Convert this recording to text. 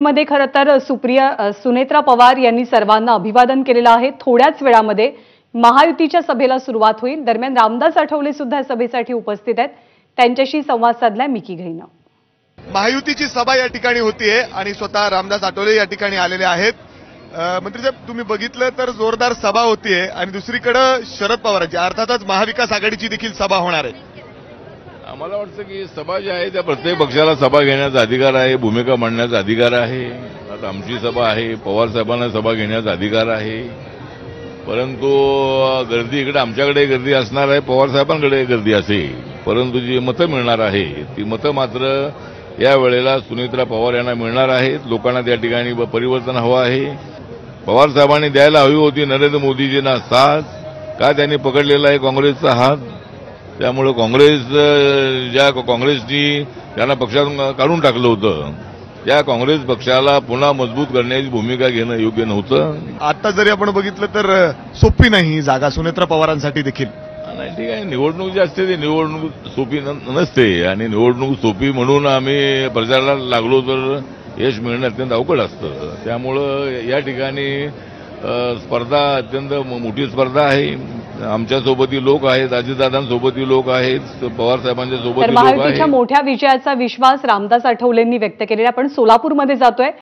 मध्ये खरं तर सुनेत्रा पवार यांनी सर्वांना अभिवादन केलेलं आहे। थोड्याच वेळामध्ये महायुतीच्या सभेला सुरुवात होईल। दरम्यान रामदास आठवले सुद्धा सभेसाठी उपस्थित आहेत। त्यांच्याशी संवाद साधलाय मिकी घईनं। महायुतीची सभा या ठिकाणी होतीये आणि स्वतः रामदास आठवले या ठिकाणी आलेले आहेत। मंत्री साहेब, तुम्ही बघितलं तर जोरदार सभा होतीये आणि दुसरीकडे शरद पवारांची अर्थातच महाविकास आघाडीची देखील सभा होणार आहे। आम्हाला वाटतं की सभा जी आहे त्या प्रत्येक पक्षाला सभा घेण्याचा अधिकार आहे, भूमिका मांडण्याचा अधिकार आहे। आता आमची सभा आहे, पवार साहेबांना सभा घेण्याचा अधिकार आहे, परंतु गर्दी इकडे आमच्याकडे गर्दी असणार आहे, पवार साहेबांकडे गर्दी असेल, परंतु जी मतं मिळणार आहे ती मतं मात्र या वेळेला सुनेत्रा पवार यांना मिळणार आहेत। लोकांना त्या ठिकाणी परिवर्तन हवं आहे। पवार साहेबांनी द्यायला हवी होती नरेंद्र मोदीजींना साथ, का त्यांनी पकडलेला आहे काँग्रेसचा हात। त्यामुळे काँग्रेसनी त्यांना पक्षातून काढून टाकलं होतं, त्या काँग्रेस पक्षाला पुन्हा मजबूत करण्याची भूमिका घेणं योग्य नव्हतं। आता जरी आपण बघितलं तर सोपी नाही जागा सुनेत्रा पवारांसाठी देखील। नाही, ठीक आहे, निवडणूक जी असते ती निवडणूक सोपी नसते आणि निवडणूक सोपी म्हणून आम्ही प्रचाराला लागलो तर यश मिळणं अत्यंत अवघड असतं। त्यामुळं या ठिकाणी स्पर्धा अत्यंत मोठी स्पर्धा आहे। आमच्यासोबतही लोक आहेत, अजितदादांसोबतही लोक आहेत, पवार साहेबांच्या सोबतही लोक आहेत। महायुतीच्या मोठ्या विजयाचा विश्वास रामदास आठवलेंनी व्यक्त केलेला। आपण सोलापूरमध्ये जातोय।